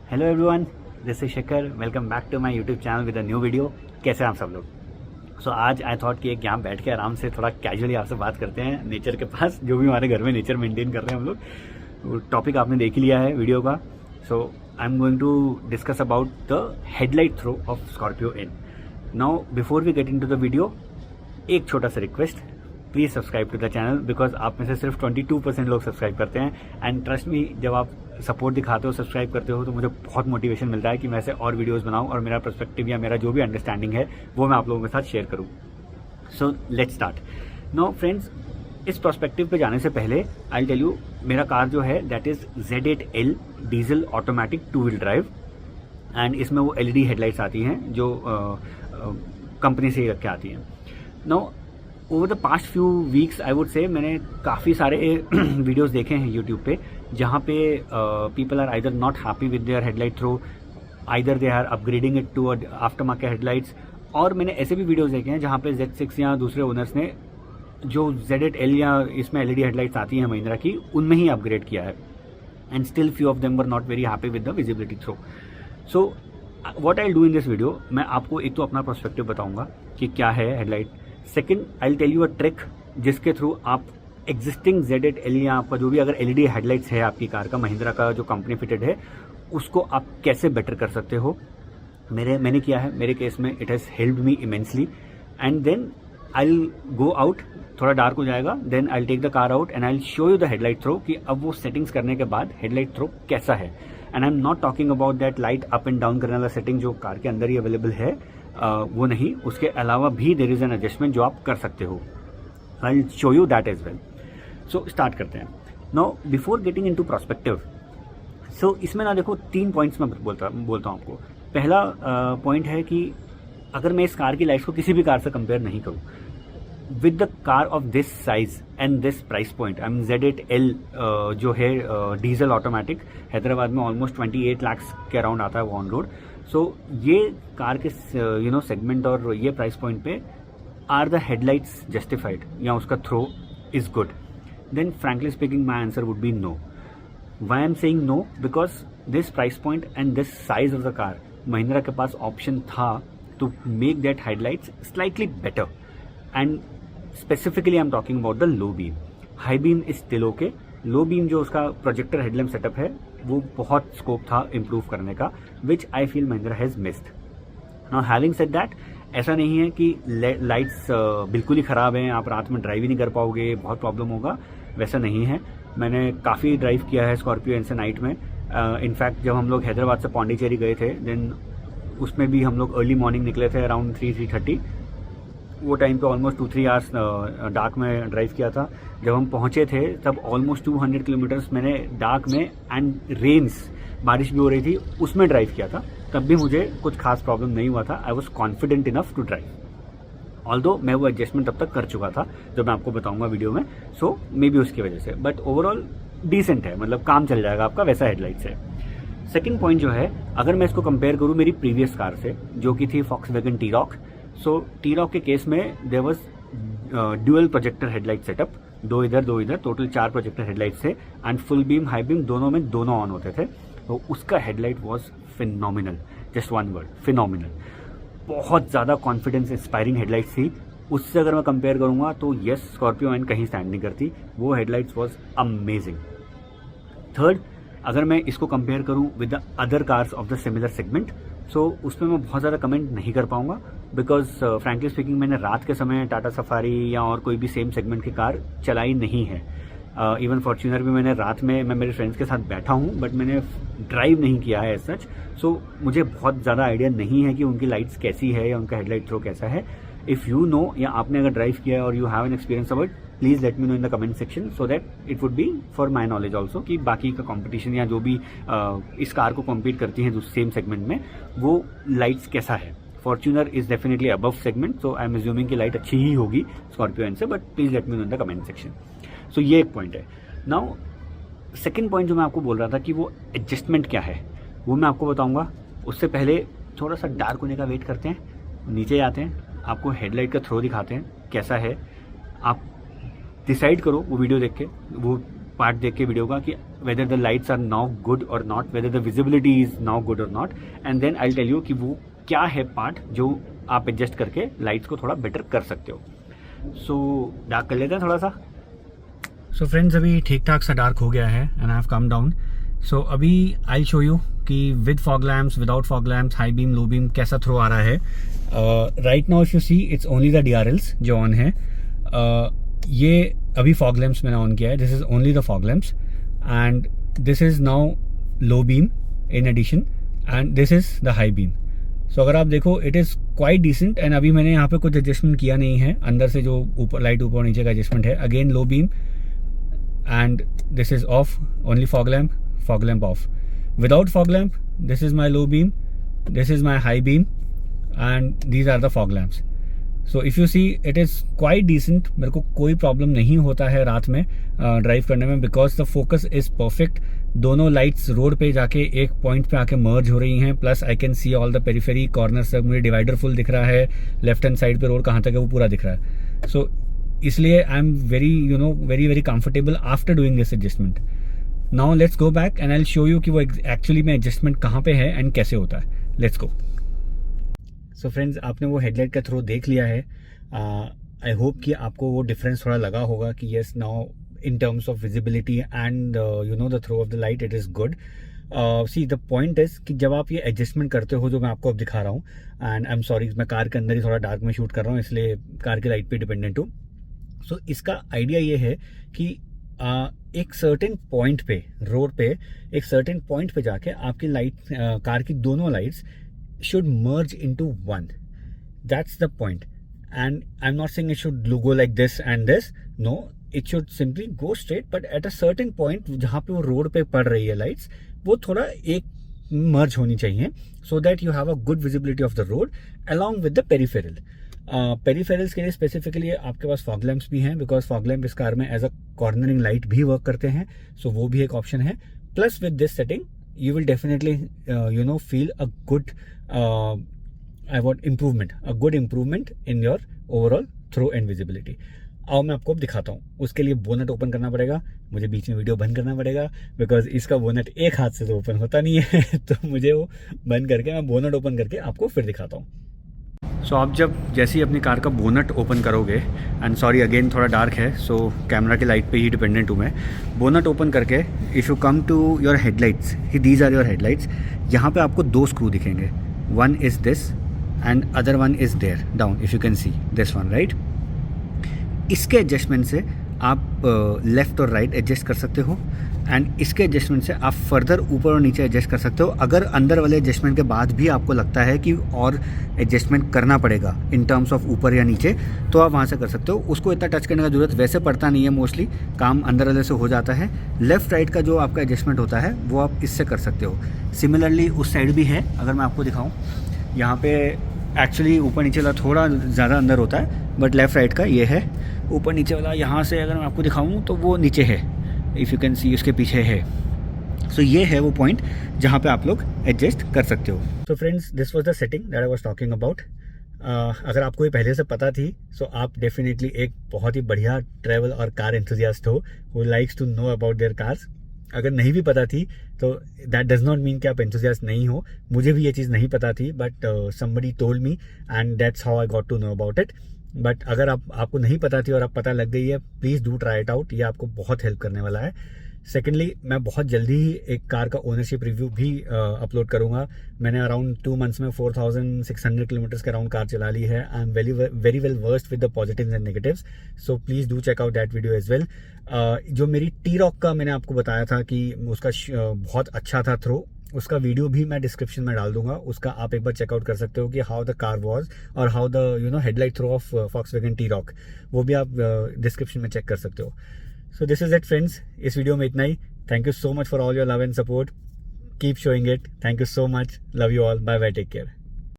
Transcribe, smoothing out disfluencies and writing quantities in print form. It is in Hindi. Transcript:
Hello everyone, this is Shekhar. Welcome back to my YouTube channel with a new video. कैसे हैं आप सब लोग? सो आज आई थॉट कि एक यहाँ बैठ के आराम से थोड़ा कैजुअली आपसे बात करते हैं नेचर के पास, जो भी हमारे घर में नेचर मेंटेन कर रहे हैं हम लोग। वो टॉपिक आपने देख ही लिया है वीडियो का। So I am going to discuss about the headlight throw of Scorpio N. Now before we get into the video, एक छोटा सा request, please subscribe to the channel, because आप में से सिर्फ 22% लोग सब्सक्राइब करते हैं। एंड ट्रस्ट मी, जब आप सपोर्ट दिखाते हो, सब्सक्राइब करते हो, तो मुझे बहुत मोटिवेशन मिलता है कि मैं ऐसे और वीडियोस बनाऊं और मेरा पर्सपेक्टिव या मेरा जो भी अंडरस्टैंडिंग है वो मैं आप लोगों के साथ शेयर करूं। So let's start now friends. इस पर्सपेक्टिव पे जाने से पहले आई टेल यू, मेरा कार जो है that is Z8L diesel automatic 2 wheel drive. And इसमें वो LED हेडलाइट्स आती हैं जो कंपनी से ही रख के आती हैं। Now over the past few weeks I would say मैंने काफ़ी सारे वीडियोस देखे हैं यूट्यूब पे, जहाँ पे people are either not happy with their headlight throw, either they are upgrading it to after market headlights. और मैंने ऐसे भी वीडियोस देखे हैं जहाँ पे Z6 या दूसरे ओनर्स ने जो Z8L या इसमें LED हेडलाइट्स आती हैं महिंद्रा की, उनमें ही अपग्रेड किया है। And still few of them were not very happy with the visibility throw. So what I do in this video, मैं आपको एक तो अपना पर्सपेक्टिव बताऊंगा कि क्या है headlight. Second, I tell you a trick जिसके थ्रू आप एग्जिस्टिंग Z8L या आपका जो भी अगर LED हेडलाइट्स है आपकी कार का, महिंद्रा का जो कंपनी फिटेड है, उसको आप कैसे बेटर कर सकते हो। मैंने किया है, मेरे केस में it has helped me immensely. And then I go out, थोड़ा डार्क हो जाएगा, then I take the car out and I show you the headlight throw कि अब वो सेटिंग्स करने के बाद हेडलाइट थ्रो कैसा है। And I am not talking about that light up and down करने वाला सेटिंग जो कार के अंदर ही अवेलेबल है, वो नहीं, उसके अलावा भी देयर इज एन एडजस्टमेंट जो आप कर सकते हो। I will show you that as well. So start करते हैं। Now before getting into perspective, so इसमें ना देखो 3 पॉइंट्स मैं बोलता हूँ आपको। पहला पॉइंट है कि अगर मैं इस कार की लाइफ को किसी भी कार से कंपेयर नहीं करूँ, with the car of this size and this price point, I mean Z8L जो है डीजल ऑटोमेटिक, हैदराबाद में ऑलमोस्ट 28 लाख के अराउंड आता है वो ऑन रोड। सो ये कार के सेगमेंट और ये प्राइस पॉइंट पे आर द हेडलाइट्स जस्टिफाइड या उसका throw is good? Then frankly speaking my answer would be no. Why I am saying no, because this price point and this size of the car, Mahindra के पास ऑप्शन था to make that headlights slightly better. And specifically I am talking about the low beam. High beam is still okay, low beam जो उसका प्रोजेक्टर हेडलैम्प सेटअप है वो बहुत स्कोप था इम्प्रूव करने का, which I feel Mahindra has missed. Now having said that, ऐसा नहीं है कि लाइट्स बिल्कुल ही ख़राब हैं, आप रात में ड्राइव ही नहीं कर पाओगे, बहुत प्रॉब्लम होगा, वैसा नहीं है। मैंने काफ़ी ड्राइव किया है स्कॉर्पियो एन से नाइट में। इनफैक्ट जब हम लोग हैदराबाद से पौंडीचेरी गए थे, देन उसमें भी हम लोग अर्ली मॉर्निंग निकले थे अराउंड 3:30। वो टाइम पे ऑलमोस्ट 2-3 आवर्स डार्क में ड्राइव किया था। जब हम पहुंचे थे तब ऑलमोस्ट 200 किलोमीटर्स मैंने डार्क में एंड रेन्स, बारिश भी हो रही थी, उसमें ड्राइव किया था। तब भी मुझे कुछ खास प्रॉब्लम नहीं हुआ था। I was confident enough to drive, although मैं वो एडजस्टमेंट तब तक कर चुका था जो मैं आपको बताऊंगा वीडियो में। सो मे बी उसकी वजह से, बट ओवरऑल डिसेंट है, मतलब काम चल जाएगा आपका, वैसा हेडलाइट्स है। सेकेंड पॉइंट जो है, अगर मैं इसको कंपेयर करूँ मेरी प्रीवियस कार से जो कि थी Volkswagen T-Roc। सो T-Roc के केस में there was dual projector headlight setup, 2 इधर 2 इधर, टोटल 4 प्रोजेक्टर हेडलाइट्स थे। And full beam high beam दोनों में दोनों ऑन होते थे। तो उसका headlight was phenomenal, just one word, phenomenal. बहुत ज़्यादा कॉन्फिडेंस इंस्पायरिंग हेडलाइट्स थी। उससे अगर मैं कंपेयर करूँगा तो येस, स्कॉर्पियो एन कहीं स्टैंड नहीं करती, वो हेडलाइट्स वाज अमेजिंग। थर्ड, अगर मैं इसको कंपेयर करूँ with the other cars of the similar segment, so उसमें मैं बहुत ज़्यादा कमेंट नहीं कर पाऊंगा, बिकॉज फ्रैंकली स्पीकिंग मैंने रात के समय टाटा सफारी या और कोई भी सेम सेगमेंट की कार चलाई नहीं है। इवन फॉर्च्यूनर भी मैंने रात में, मैं मेरे फ्रेंड्स के साथ बैठा हूँ, बट मैंने ड्राइव नहीं किया है एज सच। सो मुझे बहुत ज़्यादा आइडिया नहीं है कि उनकी लाइट्स कैसी है या उनका हेडलाइट थ्रो कैसा है। इफ़ यू नो, या आपने अगर ड्राइव किया है और you have an experience about, please let me know in the comment section, so that it would be for my knowledge also कि बाकी का कॉम्पिटिशन या जो भी इस कार को कॉम्पीट करती हैं सेम सेगमेंट में, वो लाइट्स कैसा है। Fortuner is definitely above segment, so I am assuming कि लाइट अच्छी ही होगी स्कॉर्पियो एन से, but please let me know in the comment section. So ये एक पॉइंट है। नाउ सेकेंड पॉइंट जो मैं आपको बोल रहा था कि वो एडजस्टमेंट क्या है, वो मैं आपको बताऊंगा। उससे पहले थोड़ा सा डार्क होने का वेट करते हैं, नीचे आते हैं, आपको हेडलाइट का थ्रो दिखाते हैं कैसा है। आप डिसाइड करो वो वीडियो देख के, वो पार्ट देख के वीडियो का, कि whether the lights are now good or not, whether the visibility is now good or not, and then I'll tell you कि वो क्या है पार्ट जो आप एडजस्ट करके लाइट्स को थोड़ा बेटर कर सकते हो. सो डार्क कर लेते हैं थोड़ा सा. सो फ्रेंड्स, अभी ठीक ठाक सा डार्क हो गया है and I have come down. So अभी आई शो यू कि with fog lamps, without fog lamps, high beam, low beam कैसा थ्रो आ रहा है. Right now if you see it's only the DRLs जो ऑन है. ये अभी फॉग लैम्प्स मैंने ऑन किया है. This is only the fog lamps and this is now low beam in addition and this is the high beam. सो अगर आप देखो it is quite decent and अभी मैंने यहाँ पे कुछ एडजस्टमेंट किया नहीं है. अंदर से जो ऊपर लाइट ऊपर नीचे का एडजस्टमेंट है. Again low beam and this is off, only fog lamp off. Without fog lamp this is my low beam, this is my high beam and these are the fog lamps. So if you see it is quite decent. मेरे को कोई प्रॉब्लम नहीं होता है रात में ड्राइव करने में because the focus is perfect. दोनों लाइट्स रोड पे जाके एक पॉइंट पे आके मर्ज हो रही हैं. Plus I can see all the periphery corners तक. मुझे डिवाइडर फुल दिख रहा है. लेफ्ट हैंड साइड पे रोड कहाँ तक है वो पूरा दिख रहा है. सो इसलिए आई am very comfortable after doing this adjustment. Now let's go back and I will show you कि वो एक्चुअली में एडजस्टमेंट कहाँ पे है एंड कैसे होता है. Let's go. सो फ्रेंड्स, आपने वो हेडलाइट का थ्रो देख लिया है. आई होप कि आपको वो डिफरेंस थोड़ा लगा होगा कि yes now in terms of visibility and the throw of the light it is good. See the point is कि जब आप ये एडजस्टमेंट करते हो जो मैं आपको अब दिखा रहा हूँ एंड आई एम सॉरी मैं कार के अंदर ही थोड़ा डार्क में शूट कर रहा हूँ इसलिए कार की लाइट पे डिपेंडेंट हूँ. सो इसका आइडिया ये है कि एक सर्टेन पॉइंट पे रोड पे एक सर्टेन पॉइंट पे जाके आपकी लाइट कार की दोनों lights should merge into one. That's the point and I am not saying it should go like this and this. No, it should simply go straight but at a certain point जहाँ पे वो रोड पे पड़ रही है लाइट्स वो थोड़ा एक मर्ज होनी चाहिए so that you have a good visibility of the road along with the peripheral. Peripherals के लिए स्पेसिफिकली आपके पास फॉग लैम्प्स भी हैं बिकॉज फॉग लैम्प इस कार में एज अ कॉर्नरिंग लाइट भी वर्क करते हैं. सो वो भी एक ऑप्शन है. Plus with this setting you will definitely feel a good improvement in your overall throw and visibility. आओ मैं आपको अब दिखाता हूँ. उसके लिए बोनट ओपन करना पड़ेगा. मुझे बीच में वीडियो बंद करना पड़ेगा बिकॉज इसका बोनट एक हाथ से तो ओपन होता नहीं है तो मुझे वो बंद करके मैं बोनट ओपन करके आपको फिर दिखाता हूँ. सो आप जब जैसे ही अपनी कार का बोनट ओपन करोगे एंड सॉरी अगेन थोड़ा डार्क है सो कैमरा की लाइट पे ही डिपेंडेंट हूँ मैं. बोनट ओपन करके if you come to your headlights, these are your headlights. यहाँ पे आपको दो स्क्रू दिखेंगे. One is this and other one is there down. If you can see this one right. इसके एडजस्टमेंट से आप लेफ़्ट और राइट एडजस्ट कर सकते हो एंड इसके एडजस्टमेंट से आप फर्दर ऊपर और नीचे एडजस्ट कर सकते हो. अगर अंदर वाले एडजस्टमेंट के बाद भी आपको लगता है कि और एडजस्टमेंट करना पड़ेगा इन टर्म्स ऑफ ऊपर या नीचे तो आप वहाँ से कर सकते हो. उसको इतना टच करने का ज़रूरत वैसे पड़ता नहीं है. मोस्टली काम अंदर वाले से हो जाता है. लेफ़्ट राइट का जो आपका एडजस्टमेंट होता है वो आप इससे कर सकते हो. सिमिलरली उस साइड भी है. अगर मैं आपको दिखाऊँ यहाँ पे एक्चुअली ऊपर नीचे वाला थोड़ा ज़्यादा अंदर होता है बट लेफ़्ट राइट का ये है. ऊपर नीचे वाला यहाँ से अगर मैं आपको दिखाऊँ तो वो नीचे है. इफ़ यू कैन सी उसके पीछे है. सो ये है वो पॉइंट जहाँ पे आप लोग एडजस्ट कर सकते हो. तो friends this was the setting that I was talking about. अगर आपको ये पहले से पता थी सो आप डेफिनेटली एक बहुत ही बढ़िया ट्रैवल और कार एंथुसियास्ट हो who likes to know about their cars. अगर नहीं भी पता थी तो दैट डज नॉट मीन कि आप एंथुसियास्ट नहीं हो. मुझे भी ये चीज़ नहीं पता थी but somebody told me and that's how I got to know about it. But अगर आपको नहीं पता थी और आप पता लग गई है please do try it out. ये आपको बहुत हेल्प करने वाला है. सेकेंडली मैं बहुत जल्दी ही एक कार का ओनरशिप रिव्यू भी अपलोड करूंगा. मैंने अराउंड 2 मंथ्स में 4600 किलोमीटर्स के अराउंड कार चला ली है. I am very well versed with the positives and negatives. So please do check out that video as well. जो मेरी T-Roc का मैंने आपको बताया था कि उसका बहुत अच्छा था थ्रो, उसका वीडियो भी मैं डिस्क्रिप्शन में डाल दूंगा. उसका आप एक बार चेकआउट कर सकते हो कि हाउ द कार वाज और how the headlight throw of Volkswagen T-Roc. वो भी आप डिस्क्रिप्शन में चेक कर सकते हो. So this is it friends. इस वीडियो में इतना ही. Thank you so much for all your love and support. Keep showing it. Thank you so much. Love you all. Bye bye. Take care.